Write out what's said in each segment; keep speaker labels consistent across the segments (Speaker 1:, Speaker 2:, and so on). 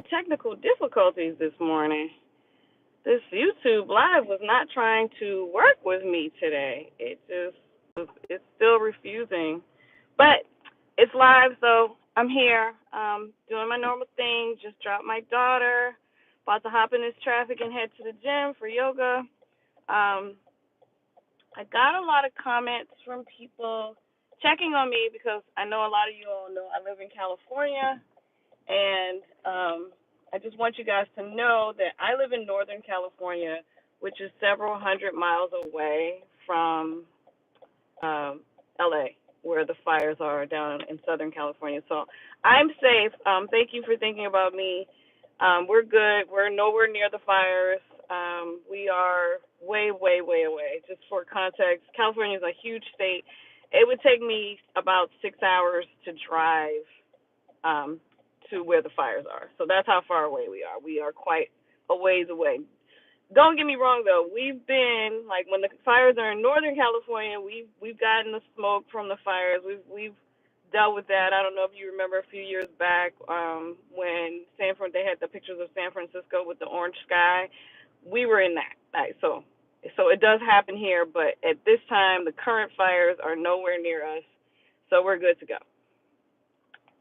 Speaker 1: Technical difficulties this morning. This YouTube live was not trying to work with me today. It's still refusing. But it's live, so I'm here, doing my normal thing. Just dropped my daughter. About to hop in this traffic and head to the gym for yoga. Um, I got a lot of comments from people checking on me because I know a lot of you all know I live in California. And I just want you guys to know that I live in Northern California, which is several hundred miles away from LA, where the fires are down in Southern California. So I'm safe. Thank you for thinking about me. We're good. We're nowhere near the fires. We are way, way, way away. Just for context, California is a huge state. It would take me about 6 hours to drive um, to where the fires are. So that's how far away we are. We are quite a ways away. Don't get me wrong though. We've been like when the fires are in Northern California, we've gotten the smoke from the fires. We've dealt with that. I don't know if you remember a few years back when they had the pictures of San Francisco with the orange sky. We were in that. Right? So it does happen here, but at this time the current fires are nowhere near us. So we're good to go.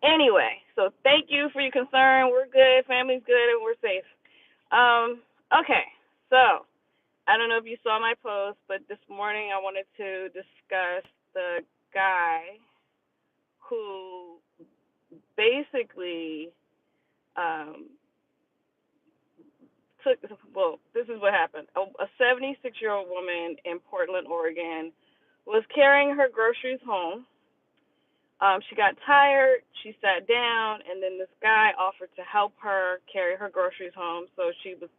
Speaker 1: Anyway, so thank you for your concern. We're good, family's good, and we're safe. Okay, so I don't know if you saw my post, but this morning I wanted to discuss the guy who basically um, this is what happened. A 76-year-old woman in Portland, Oregon, was carrying her groceries home. She got tired, she sat down, and then this guy offered to help her carry her groceries home. So she was,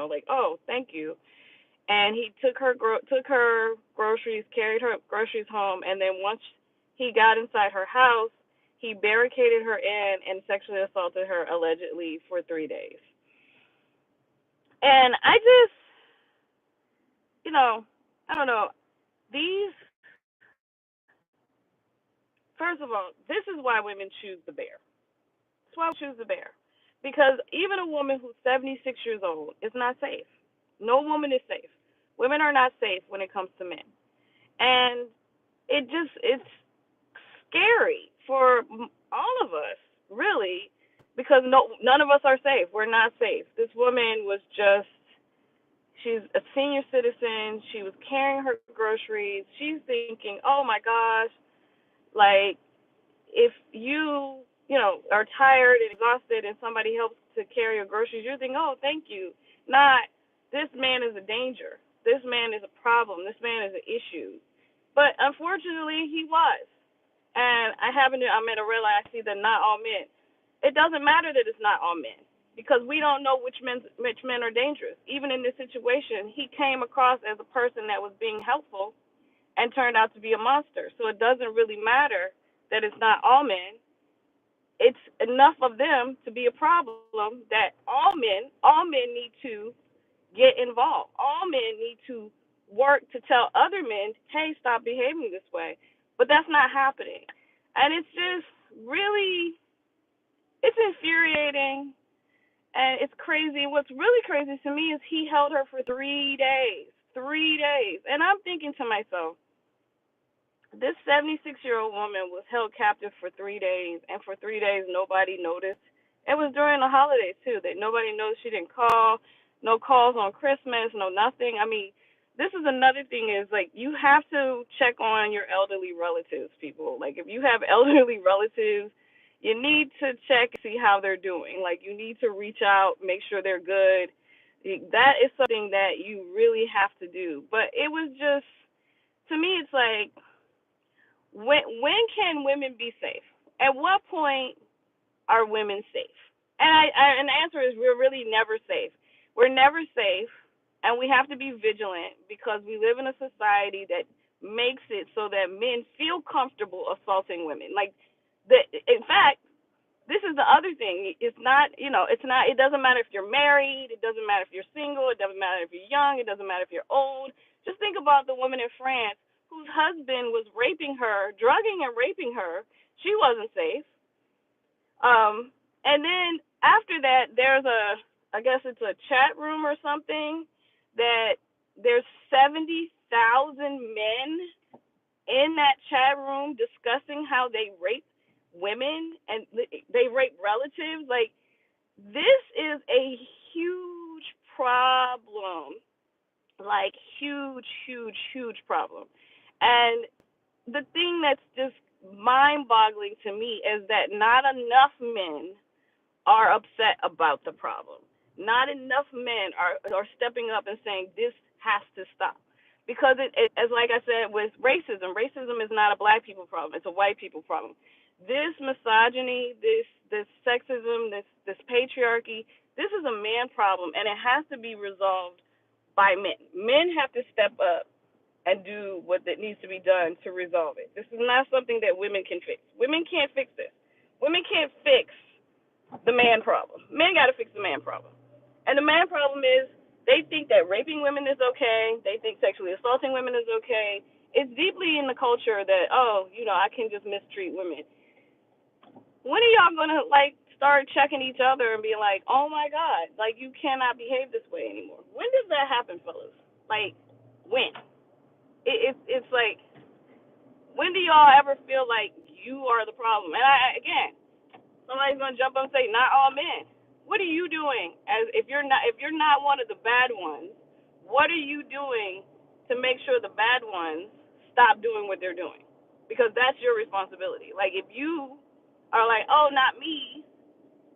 Speaker 1: like, oh, thank you. And he took her groceries, carried her groceries home, and then once he got inside her house, he barricaded her in and sexually assaulted her allegedly for 3 days. And I don't know. These, first of all, this is why women choose the bear. That's why we choose the bear. Because even a woman who's 76 years old is not safe. No woman is safe. Women are not safe when it comes to men. And it's scary for all of us, really, because none of us are safe. We're not safe. This woman she's a senior citizen. She was carrying her groceries. She's thinking, oh my gosh, like, if you are tired and exhausted and somebody helps to carry your groceries, you're thinking, oh, thank you. Not, this man is a danger. This man is a problem. This man is an issue. But unfortunately, he was. And I'm at a red light. I see that not all men. It doesn't matter that it's not all men because we don't know which men are dangerous. Even in this situation, he came across as a person that was being helpful and turned out to be a monster. So it doesn't really matter that it's not all men. It's enough of them to be a problem that all men need to get involved. All men need to work to tell other men, hey, stop behaving this way. But that's not happening. And it's just really, it's infuriating and it's crazy. What's really crazy to me is he held her for 3 days. 3 days. And I'm thinking to myself, this 76-year-old woman was held captive for 3 days, and for 3 days nobody noticed. It was during the holidays too that nobody noticed. She didn't call, no calls on Christmas, no nothing. I mean, this is another thing is like you have to check on your elderly relatives, people. Like if you have elderly relatives, you need to check and see how they're doing. Like you need to reach out, make sure they're good. That is something that you really have to do. But it was just, to me, it's like, when can women be safe? At what point are women safe? And the answer is we're really never safe. We're never safe, and we have to be vigilant because we live in a society that makes it so that men feel comfortable assaulting women. In fact, this is the other thing. It doesn't matter if you're married, it doesn't matter if you're single, it doesn't matter if you're young, it doesn't matter if you're old. Just think about the woman in France whose husband was raping her, drugging and raping her. She wasn't safe. And then After that, there's I guess it's a chat room or something that there's 70,000 men in that chat room discussing how they rape women and they rape relatives. Like, this is a huge problem. Like, huge, huge, huge problem. And the thing that's just mind boggling to me is that not enough men are upset about the problem. Not enough men are stepping up and saying this has to stop. Because as like I said, with racism is not a black people problem, it's a white people problem. This misogyny, this sexism, this patriarchy, this is a man problem, and it has to be resolved by men. Men have to step up and do what that needs to be done to resolve it. This is not something that women can fix. Women can't fix this. Women can't fix the man problem. Men got to fix the man problem. And the man problem is they think that raping women is okay. They think sexually assaulting women is okay. It's deeply in the culture that, oh, I can just mistreat women. When are y'all going to, like, start checking each other and be like, oh, my God, like, you cannot behave this way anymore? When does that happen, fellas? Like, when? It's like, when do y'all ever feel like you are the problem? And again, somebody's gonna jump up and say, not all men. What are you doing as if you're not one of the bad ones? What are you doing to make sure the bad ones stop doing what they're doing? Because that's your responsibility. Like, if you are like, oh, not me,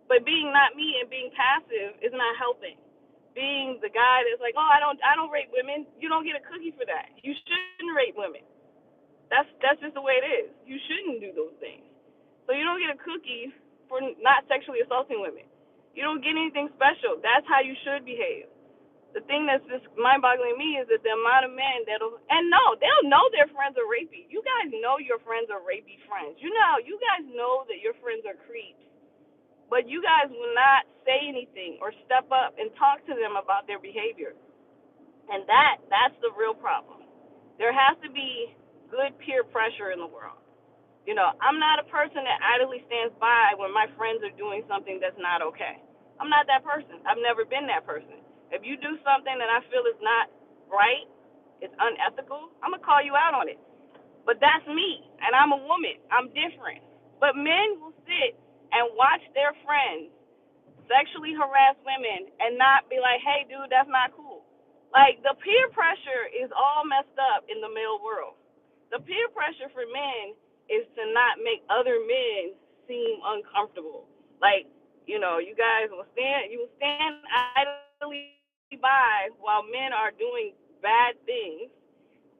Speaker 1: but being not me and being passive is not helping. Being the guy that's like, oh, I don't rape women. You don't get a cookie for that. You shouldn't rape women. That's just the way it is. You shouldn't do those things. So you don't get a cookie for not sexually assaulting women. You don't get anything special. That's how you should behave. The thing that's just mind-boggling me is that the amount of men they'll know their friends are rapey. You guys know your friends are rapey friends. You guys know that your friends are creeps. But you guys will not say anything or step up and talk to them about their behavior. And that's the real problem. There has to be good peer pressure in the world. I'm not a person that idly stands by when my friends are doing something that's not okay. I'm not that person. I've never been that person. If you do something that I feel is not right, it's unethical, I'm going to call you out on it. But that's me, and I'm a woman. I'm different. But men will sit and watch their friends sexually harass women and not be like, hey, dude, that's not cool. Like, the peer pressure is all messed up in the male world. The peer pressure for men is to not make other men seem uncomfortable. Like, you guys will stand idly by while men are doing bad things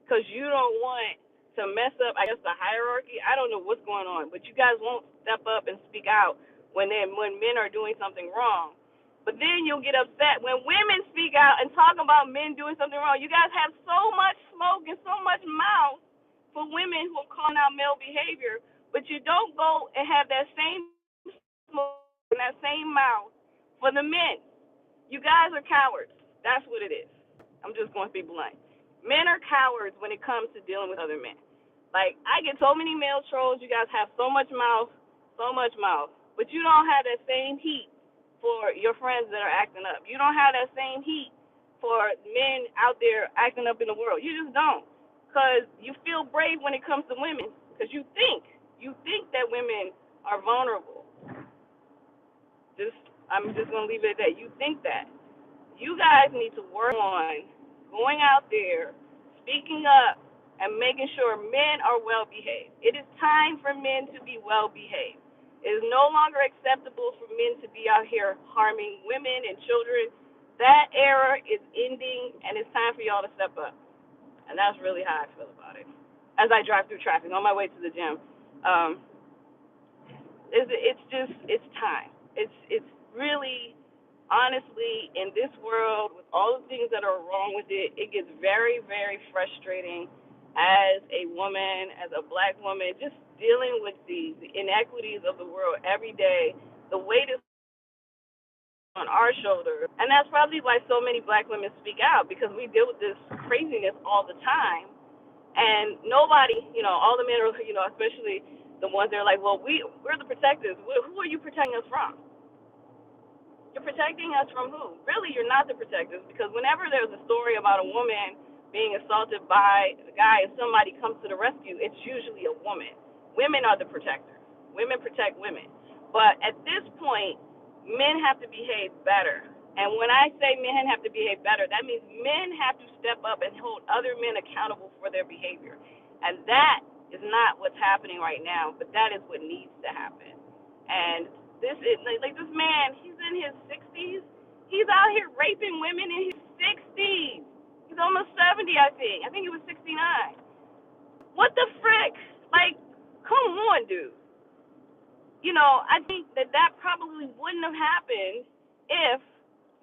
Speaker 1: because you don't want to mess up, I guess, the hierarchy. I don't know what's going on, but you guys won't step up and speak out when men are doing something wrong. But then you'll get upset when women speak out and talk about men doing something wrong. You guys have so much smoke and so much mouth for women who are calling out male behavior, but you don't go and have that same smoke and that same mouth for the men. You guys are cowards. That's what it is. I'm just going to be blunt. Men are cowards when it comes to dealing with other men. Like, I get so many male trolls. You guys have so much mouth, but you don't have that same heat for your friends that are acting up. You don't have that same heat for men out there acting up in the world. You just don't, because you feel brave when it comes to women, because you think that women are vulnerable. I'm just gonna leave it at that. You think that. You guys need to work on going out there, speaking up, and making sure men are well behaved. It is time for men to be well behaved. It is no longer acceptable for men to be out here harming women and children. That era is ending, and it's time for y'all to step up. And that's really how I feel about it. As I drive through traffic on my way to the gym, um, it's time. It's really, honestly, in this world, with all the things that are wrong with it, it gets very, very frustrating as a woman, as a black woman, just dealing with the inequities of the world every day. The weight is on our shoulders. And that's probably why so many black women speak out, because we deal with this craziness all the time. And nobody, all the men are, especially the ones that are like, well, we're the protectors. Who are you protecting us from? You're protecting us from who? Really, you're not the protectors, because whenever there's a story about a woman being assaulted by a guy and somebody comes to the rescue, it's usually a woman. Women are the protectors. Women protect women. But at this point, men have to behave better. And when I say men have to behave better, that means men have to step up and hold other men accountable for their behavior. And that is not what's happening right now, but that is what needs to happen. And this is like this man, he's in his 60s. He's out here raping women in his 60s. He's almost 70, I think. I think he was 69. What the frick? Like, come on, dude. I think that probably wouldn't have happened if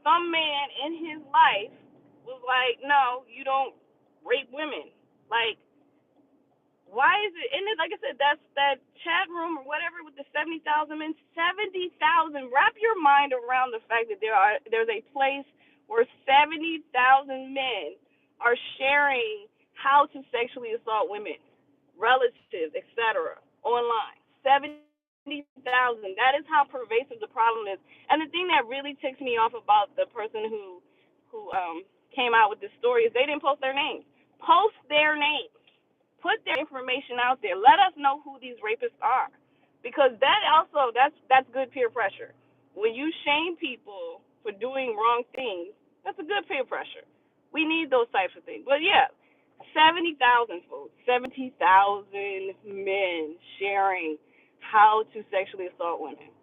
Speaker 1: some man in his life was like, no, you don't rape women. Like, why is it? And it, like I said, that's that chat room or whatever with the 70,000 men. 70,000. Wrap your mind around the fact that there's a place where 70,000 men are sharing how to sexually assault women, relatives, etc. online. 70,000. That is how pervasive the problem is. And the thing that really ticks me off about the person who came out with this story is they didn't post their names. Post their names. Put their information out there. Let us know who these rapists are, because that's good peer pressure. When you shame people for doing wrong things, that's a good peer pressure. We need those types of things. But yeah, 70,000 folks, 70,000 men sharing how to sexually assault women.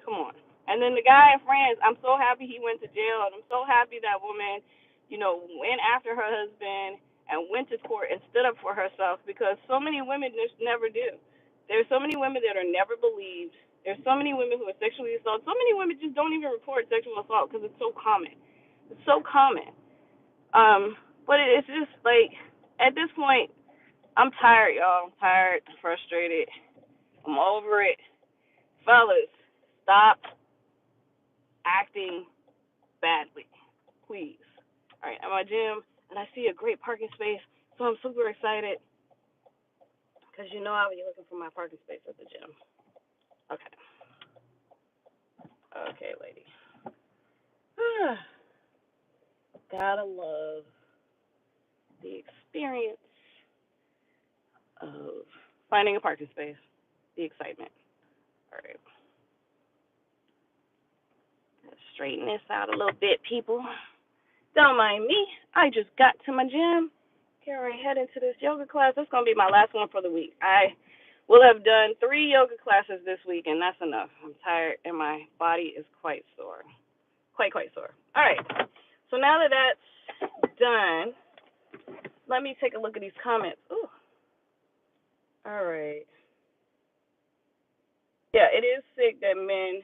Speaker 1: Come on. And then the guy in France, I'm so happy he went to jail, and I'm so happy that woman, went after her husband and went to court and stood up for herself, because so many women just never do. There's so many women that are never believed. There's so many women who are sexually assaulted. So many women just don't even report sexual assault because it's so common. It's so common. But it's just like, at this point, I'm tired, y'all. I'm tired, frustrated. I'm over it. Fellas, stop acting badly, please. All right, I'm at my gym, and I see a great parking space, so I'm super excited, because I'll be looking for my parking space at the gym. Okay. Okay, lady. Gotta love the experience of finding a parking space, the excitement. All right. Let's straighten this out a little bit, people. Don't mind me. I just got to my gym. Get right head into this yoga class. That's going to be my last one for the week. I will have done 3 yoga classes this week, and that's enough. I'm tired, and my body is quite sore. Quite sore. All right. So now that that's done, let me take a look at these comments. Ooh. All right. Yeah, it is sick men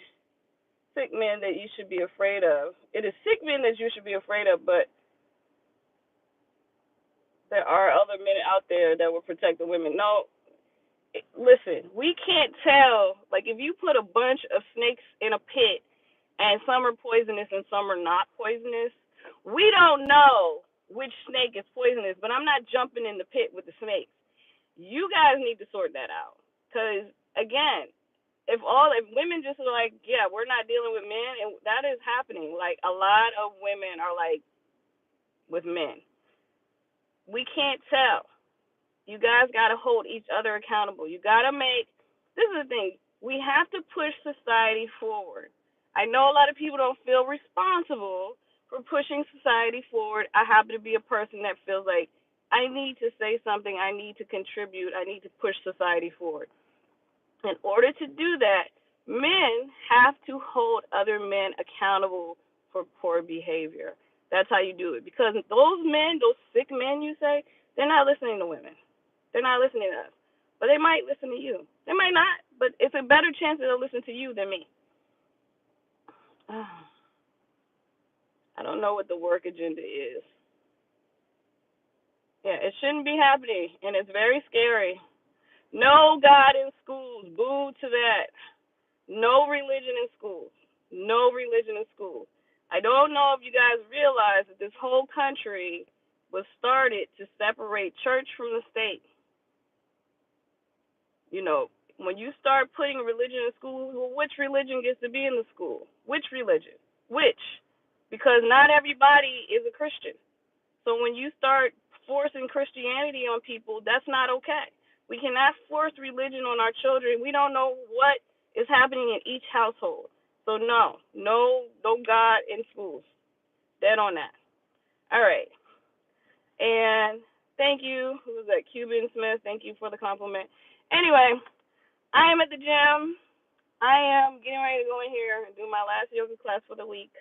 Speaker 1: that you should be afraid of. It is sick men that you should be afraid of, but there are other men out there that will protect the women. No, listen, we can't tell. Like, if you put a bunch of snakes in a pit and some are poisonous and some are not poisonous, we don't know which snake is poisonous, but I'm not jumping in the pit with the snakes. You guys need to sort that out. Because, again, if women just are like, yeah, we're not dealing with men, and that is happening. Like, a lot of women are like, with men. We can't tell. You guys got to hold each other accountable. You got to this is the thing, we have to push society forward. I know a lot of people don't feel responsible for pushing society forward. I happen to be a person that feels like I need to say something, I need to contribute, I need to push society forward. In order to do that, men have to hold other men accountable for poor behavior. That's how you do it. Because those men, those sick men you say, they're not listening to women. They're not listening to us. But they might listen to you. They might not, but it's a better chance that they'll listen to you than me. I don't know what the work agenda is. Yeah, it shouldn't be happening, and it's very scary. No God in schools. Boo to that. No religion in schools. No religion in schools. I don't know if you guys realize that this whole country was started to separate church from the state. When you start putting religion in schools, well, which religion gets to be in the school? Which religion? Which? Because not everybody is a Christian. So when you start forcing Christianity on people, that's not okay. We cannot force religion on our children. We don't know what is happening in each household. So no God in schools. Dead on that. All right. And thank you. Who was that? Cuban Smith. Thank you for the compliment. Anyway, I am at the gym. I am getting ready to go in here and do my last yoga class for the week.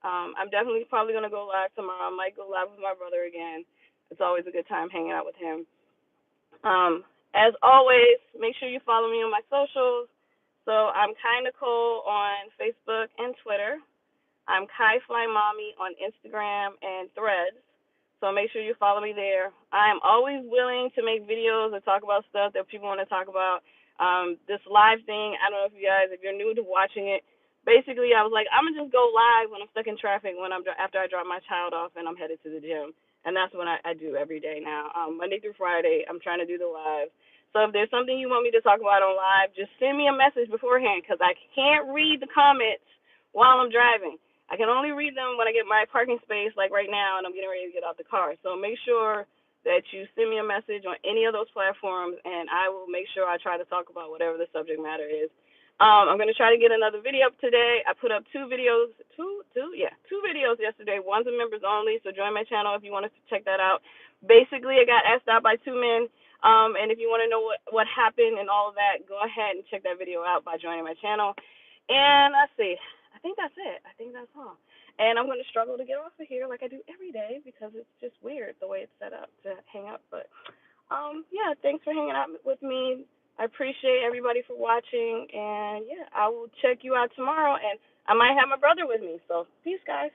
Speaker 1: I'm definitely probably going to go live tomorrow. I might go live with my brother again. It's always a good time hanging out with him. As always, make sure you follow me on my socials. So I'm Kai Nicole on Facebook and Twitter. I'm Kai Fly Mommy on Instagram and Threads. So make sure you follow me there. I am always willing to make videos and talk about stuff that people want to talk about. This live thing, I don't know if you guys, if you're new to watching it, basically I was like, I'm gonna just go live when I'm stuck in traffic after I drop my child off and I'm headed to the gym, and that's what I do every day now. Monday through Friday, I'm trying to do the live. So if there's something you want me to talk about on live, just send me a message beforehand because I can't read the comments while I'm driving. I can only read them when I get my parking space, like right now, and I'm getting ready to get out the car. So make sure that you send me a message on any of those platforms, and I will make sure I try to talk about whatever the subject matter is. I'm going to try to get another video up today. I put up two videos yesterday. One's a members only, so join my channel if you want to check that out. Basically, I got asked out by two men, and if you want to know what happened and all of that, go ahead and check that video out by joining my channel. And let's see. I think that's it. I think that's all. And I'm going to struggle to get off of here like I do every day because it's just weird the way it's set up to hang up. But, yeah, thanks for hanging out with me. I appreciate everybody for watching. And, yeah, I will check you out tomorrow. And I might have my brother with me. So, peace, guys.